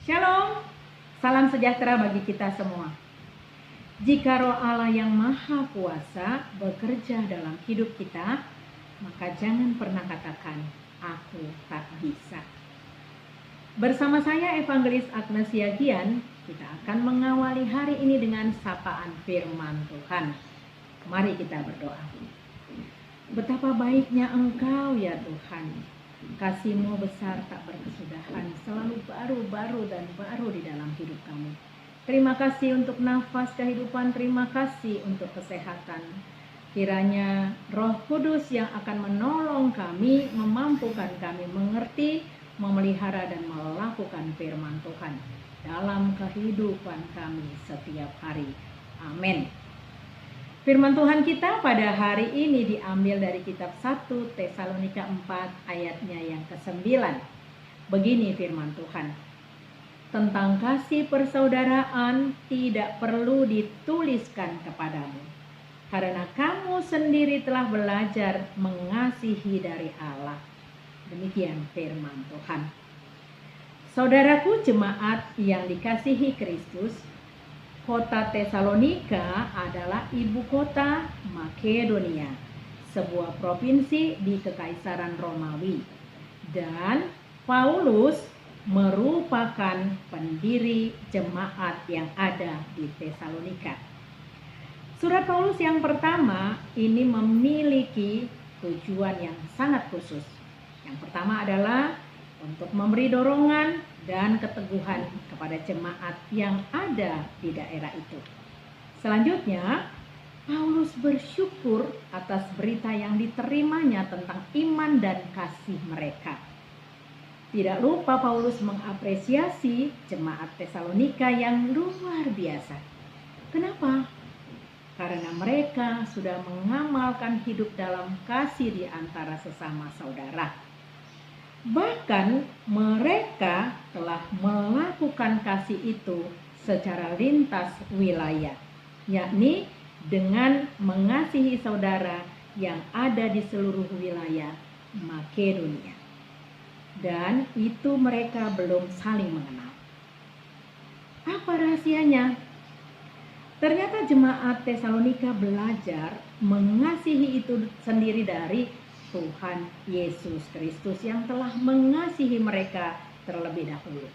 Shalom, salam sejahtera bagi kita semua. Jika Roh Allah yang Maha Kuasa bekerja dalam hidup kita, maka jangan pernah katakan, aku tak bisa. Bersama saya Evangelis Agnesia Gian, kita akan mengawali hari ini dengan sapaan firman Tuhan. Mari kita berdoa. Betapa baiknya Engkau ya Tuhan. Kasih-Mu besar tak berkesudahan, selalu baru dan baru di dalam hidup kami. Terima kasih untuk nafas kehidupan, terima kasih untuk kesehatan. Kiranya Roh Kudus yang akan menolong kami, memampukan kami mengerti, memelihara dan melakukan firman Tuhan dalam kehidupan kami setiap hari. Amin. Firman Tuhan kita pada hari ini diambil dari kitab 1 Tesalonika 4 ayatnya yang ke-9. Begini firman Tuhan. Tentang kasih persaudaraan tidak perlu dituliskan kepadamu, karena kamu sendiri telah belajar mengasihi dari Allah. Demikian firman Tuhan. Saudaraku jemaat yang dikasihi Kristus, Kota Tesalonika adalah ibu kota Makedonia, sebuah provinsi di Kekaisaran Romawi. Dan Paulus merupakan pendiri jemaat yang ada di Tesalonika. Surat Paulus yang pertama ini memiliki tujuan yang sangat khusus. Yang pertama adalah untuk memberi dorongan dan keteguhan kepada jemaat yang ada di daerah itu. Selanjutnya, Paulus bersyukur atas berita yang diterimanya tentang iman dan kasih mereka. Tidak lupa Paulus mengapresiasi jemaat Tesalonika yang luar biasa. Kenapa? Karena mereka sudah mengamalkan hidup dalam kasih di antara sesama saudara. Bahkan mereka telah melakukan kasih itu secara lintas wilayah, yakni dengan mengasihi saudara yang ada di seluruh wilayah Makedonia. Dan itu mereka belum saling mengenal. Apa rahasianya? Ternyata jemaat Tesalonika belajar mengasihi itu sendiri dari Tuhan Yesus Kristus yang telah mengasihi mereka terlebih dahulu.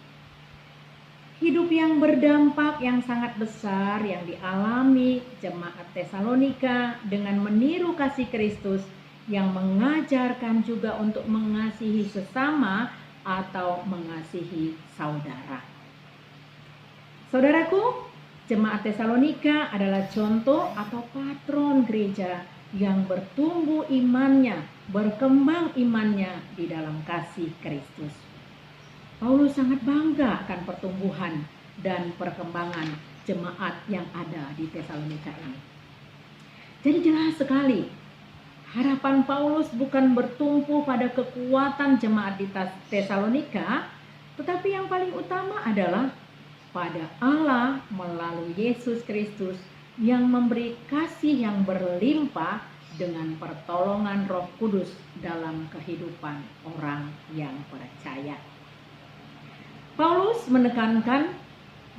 Hidup yang berdampak yang sangat besar yang dialami jemaat Tesalonika dengan meniru kasih Kristus yang mengajarkan juga untuk mengasihi sesama atau mengasihi saudara. Saudaraku, jemaat Tesalonika adalah contoh atau patron gereja yang bertumbuh imannya, berkembang imannya di dalam kasih Kristus. Paulus sangat bangga akan pertumbuhan dan perkembangan jemaat yang ada di Tesalonika ini. Jadi jelas sekali, harapan Paulus bukan bertumpu pada kekuatan jemaat di Tesalonika, tetapi yang paling utama adalah pada Allah melalui Yesus Kristus yang memberi kasih yang berlimpah dengan pertolongan Roh Kudus dalam kehidupan orang yang percaya. Paulus menekankan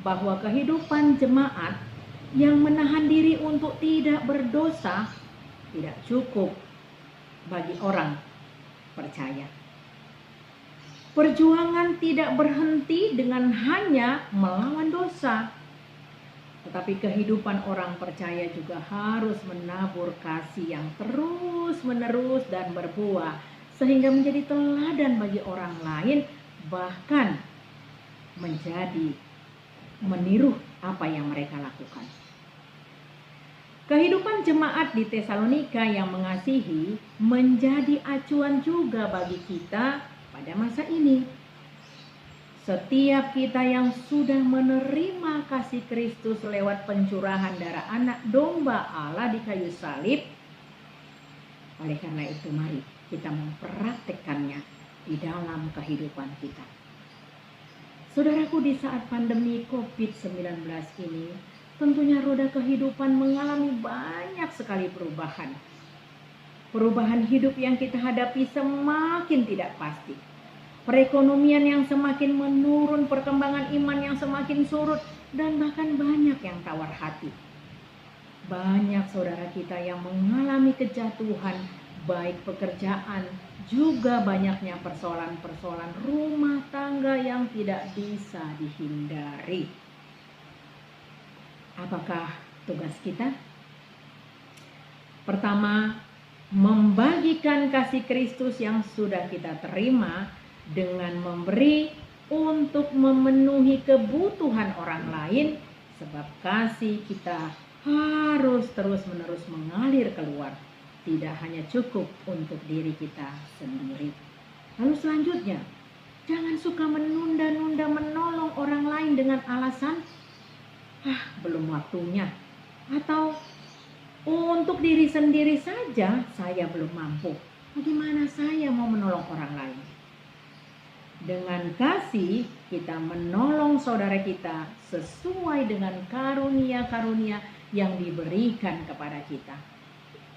bahwa kehidupan jemaat yang menahan diri untuk tidak berdosa tidak cukup bagi orang percaya. Perjuangan tidak berhenti dengan hanya melawan dosa. Tetapi kehidupan orang percaya juga harus menabur kasih yang terus-menerus dan berbuah, sehingga menjadi teladan bagi orang lain, bahkan menjadi meniru apa yang mereka lakukan. Kehidupan jemaat di Tesalonika yang mengasihi menjadi acuan juga bagi kita pada masa ini. Setiap kita yang sudah menerima kasih Kristus lewat pencurahan darah anak domba Allah di kayu salib, oleh karena itu mari kita mempraktikkannya di dalam kehidupan kita. Saudaraku, di saat pandemi COVID-19 ini, tentunya roda kehidupan mengalami banyak sekali perubahan. Perubahan hidup yang kita hadapi semakin tidak pasti. perekonomian yang semakin menurun, perkembangan iman yang semakin surut, dan bahkan banyak yang tawar hati. Banyak saudara kita yang mengalami kejatuhan, baik pekerjaan, juga banyaknya persoalan-persoalan rumah tangga yang tidak bisa dihindari. Apakah tugas kita? Pertama, membagikan kasih Kristus yang sudah kita terima dengan memberi untuk memenuhi kebutuhan orang lain, sebab kasih kita harus terus-menerus mengalir keluar, tidak hanya cukup untuk diri kita sendiri. Lalu selanjutnya, jangan suka menunda-nunda menolong orang lain dengan alasan belum waktunya, atau untuk diri sendiri saja saya belum mampu. Bagaimana saya mau menolong orang lain? Dengan kasih kita menolong saudara kita sesuai dengan karunia-karunia yang diberikan kepada kita.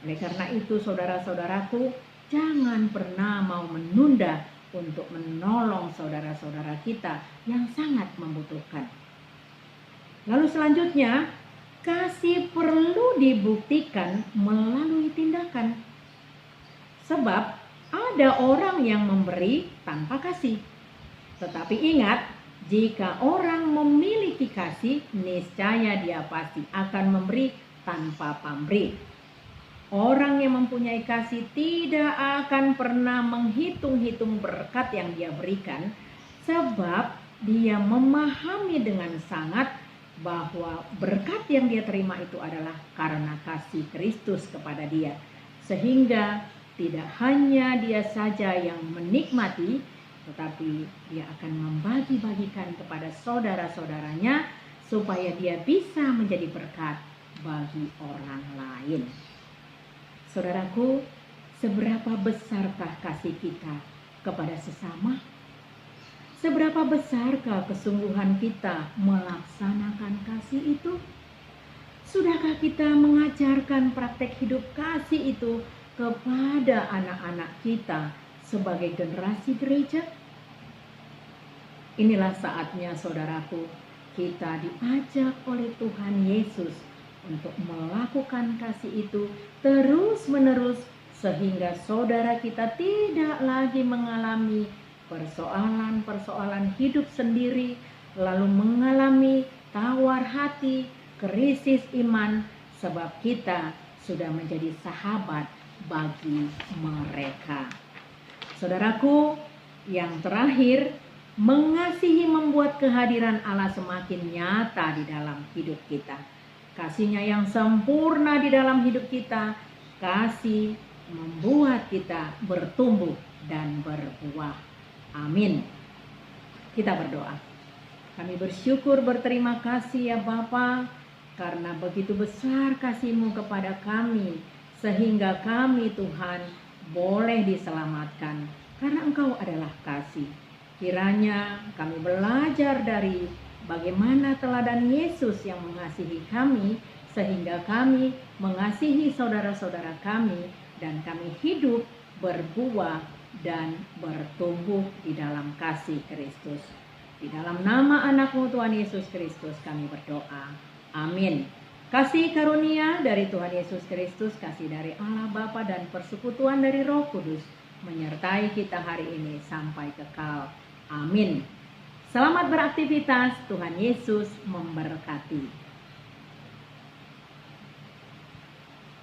Oleh karena itu saudara-saudaraku, jangan pernah mau menunda untuk menolong saudara-saudara kita yang sangat membutuhkan. Lalu selanjutnya, kasih perlu dibuktikan melalui tindakan. Sebab ada orang yang memberi tanpa kasih. Tetapi ingat, jika orang memiliki kasih, niscaya dia pasti akan memberi tanpa pamrih. Orang yang mempunyai kasih tidak akan pernah menghitung-hitung berkat yang dia berikan, sebab dia memahami dengan sangat bahwa berkat yang dia terima itu adalah karena kasih Kristus kepada dia. Sehingga tidak hanya dia saja yang menikmati, tetapi dia akan membagi-bagikan kepada saudara-saudaranya supaya dia bisa menjadi berkat bagi orang lain. Saudaraku, seberapa besarkah kasih kita kepada sesama? Seberapa besarkah kesungguhan kita melaksanakan kasih itu? Sudahkah kita mengajarkan praktek hidup kasih itu kepada anak-anak kita sebagai generasi gereja? Inilah saatnya saudaraku, kita diajak oleh Tuhan Yesus untuk melakukan kasih itu terus-menerus, sehingga saudara kita tidak lagi mengalami persoalan-persoalan hidup sendiri, lalu mengalami tawar hati, krisis iman, sebab kita sudah menjadi sahabat bagi mereka. Saudaraku, yang terakhir, mengasihi membuat kehadiran Allah semakin nyata di dalam hidup kita. Kasih-Nya yang sempurna di dalam hidup kita, kasih membuat kita bertumbuh dan berbuah. Amin. Kita berdoa. Kami bersyukur, berterima kasih ya Bapa, karena begitu besar kasih-Mu kepada kami, sehingga kami Tuhan boleh diselamatkan, karena Engkau adalah kasih. Kiranya kami belajar dari bagaimana teladan Yesus yang mengasihi kami, sehingga kami mengasihi saudara-saudara kami, dan kami hidup, berbuah, dan bertumbuh di dalam kasih Kristus. Di dalam nama anak-Mu Tuhan Yesus Kristus kami berdoa. Amin. Kasih karunia dari Tuhan Yesus Kristus, kasih dari Allah Bapa, dan persekutuan dari Roh Kudus menyertai kita hari ini sampai kekal. Amin. Selamat beraktivitas, Tuhan Yesus memberkati.